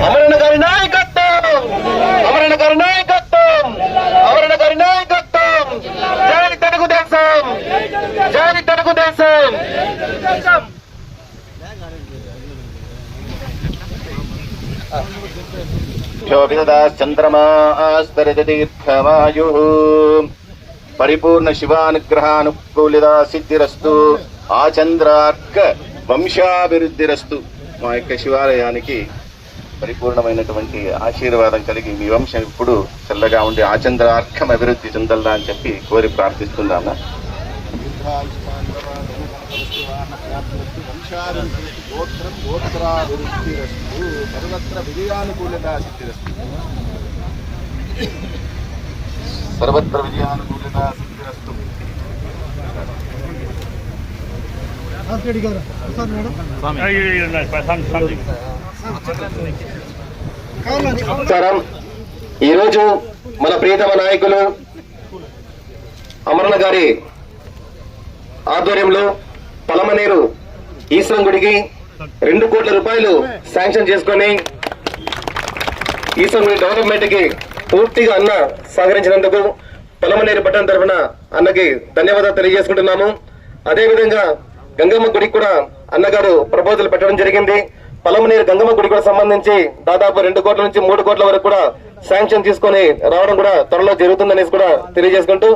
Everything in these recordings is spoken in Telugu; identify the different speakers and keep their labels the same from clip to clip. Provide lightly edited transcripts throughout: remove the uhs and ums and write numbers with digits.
Speaker 1: అమరణ గారి నాయకత్వం, అమరణ గారి నాయకత్వం, అమరణ గారి నాయకత్వం. జై తెలుగుదేశం, జై తెలుగుదేశం. చంద్రమాస్తరితీర్థమాయు పరిపూర్ణ శివానుగ్రహానుకూలిత సిద్ధిరస్తు. ఆ చంద్రార్క వంశాభివృద్ధిరస్తు. మా యొక్క శివాలయానికి పరిపూర్ణమైనటువంటి ఆశీర్వాదం కలిగి మీ వంశం ఇప్పుడు చల్లగా ఉండి ఆ చంద్రార్కం అభివృద్ధి చెందల్లా అని చెప్పి కోరి ప్రార్థిస్తున్నాను. సర్వత్ర విజయానుకూలిత సిద్ధిరస్తు. ఈరోజు మన ప్రియతమ నాయకులు అమరణ గారి ఆధ్వర్యంలో పలమనేరు ఈశ్వరం గుడికి 2 కోట్ల రూపాయలు శాంక్షన్ చేసుకొని ఈశ్వరం గుడి డెవలప్మెంట్ కి పూర్తిగా అన్న సహకరించినందుకు పలమనేరు పట్టణం తరఫున అన్నకి ధన్యవాదాలు తెలియజేసుకుంటున్నాము. అదేవిధంగా గంగమ్మ గుడికి కూడా అన్నగారు ప్రపోజల్ పెట్టడం జరిగింది. పలమనేరు గంగమ్మ గుడి కూడా సంబంధించి దాదాపు 2 కోట్ల నుంచి 3 కోట్ల వరకు కూడా శాంక్షన్ తీసుకొని రావడం కూడా త్వరలో జరుగుతుందనేసి కూడా తెలియజేసుకుంటూ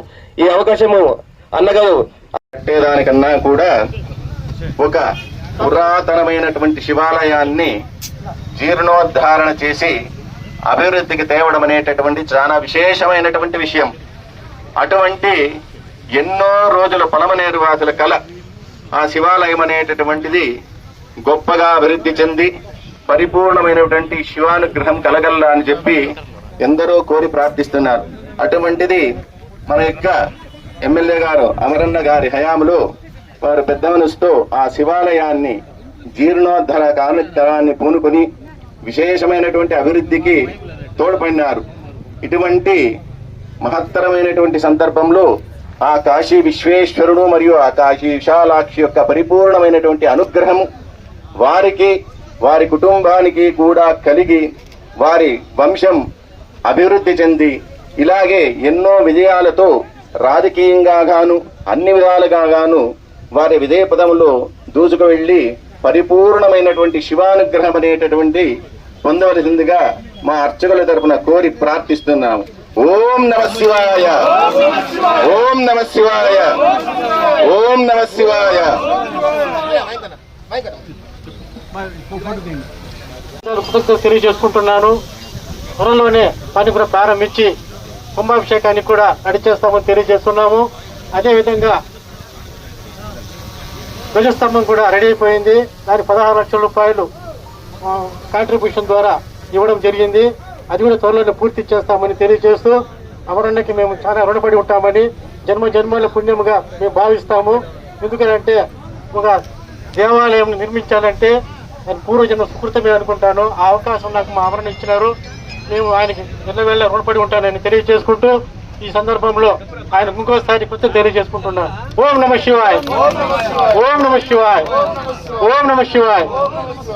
Speaker 1: ఈ అవకాశము అన్నగారు కట్టేదానికన్నా కూడా ఒక పురాతనమైనటువంటి శివాలయాన్ని జీర్ణోద్ధారణ చేసి అభివృద్ధికి తేవడం అనేటటువంటి చాలా విశేషమైనటువంటి విషయం. అటువంటి ఎన్నో రోజుల పలమనేరు వాసుల కళ ఆ శివాలయం అనేటటువంటిది గొప్పగా అభివృద్ధి చెంది పరిపూర్ణమైనటువంటి శివానుగ్రహం కలగల్లా అని చెప్పి ఎందరో కోరి ప్రార్థిస్తున్నారు. అటువంటిది మన యొక్క ఎమ్మెల్యే గారు అమరన్న గారి హయాంలో వారు పెద్ద మనసుతో ఆ శివాలయాన్ని జీర్ణోద్ధరణ కార్యక్రమాన్ని పూనుకొని విశేషమైనటువంటి అభివృద్ధికి తోడ్పడినారు. ఇటువంటి మహత్తరమైనటువంటి సందర్భంలో ఆ కాశీ విశ్వేశ్వరుడు మరియు ఆ కాశీ విశాలాక్షి యొక్క పరిపూర్ణమైనటువంటి అనుగ్రహం వారికి వారి కుటుంబానికి కూడా కలిగి వారి వంశం అభివృద్ధి చెంది ఇలాగే ఎన్నో విజయాలతో రాజకీయంగా గాను అన్ని విధాలుగా గాను వారి విజయ పదంలో దూసుకు వెళ్లి పరిపూర్ణమైనటువంటి శివానుగ్రహం అనేటటువంటి పొందవలసిందిగా మా అర్చకుల తరపున కోరి ప్రార్థిస్తున్నాము. ఓం నమ శివాయ, ఓం నమ శివాయ, ఓం నమ శివాయ.
Speaker 2: తెలియజేసుకుంటున్నాను. త్వరలోనే పని కూడా ప్రారంభించి కుంభాభిషేకానికి కూడా నడిచేస్తామని తెలియజేస్తున్నాము. అదేవిధంగా ధ్వజస్తంభం కూడా రెడీ అయిపోయింది. దాని 16 లక్షల రూపాయలు కాంట్రిబ్యూషన్ ద్వారా ఇవ్వడం జరిగింది. అది కూడా త్వరలోనే పూర్తి చేస్తామని తెలియజేస్తూ అమరన్నకి మేము చాలా రుణపడి ఉంటామని జన్మ జన్మల పుణ్యముగా మేము భావిస్తాము. ఎందుకంటే ఒక దేవాలయం నిర్మించాలంటే నేను పూర్వజన్మ సుకృతమే అనుకుంటాను. ఆ అవకాశం నాకు మా అమరణ ఇచ్చినారు. మేము ఆయనకి ఎల్లవేళ రుణపడి ఉంటానని తెలియజేసుకుంటూ ఈ సందర్భంలో ఆయన ఇంకోసారి కొత్త తెలియజేసుకుంటున్నాను. ఓం నమ శివాయ, ఓం నమ శివాయ, ఓం నమ శివాయ.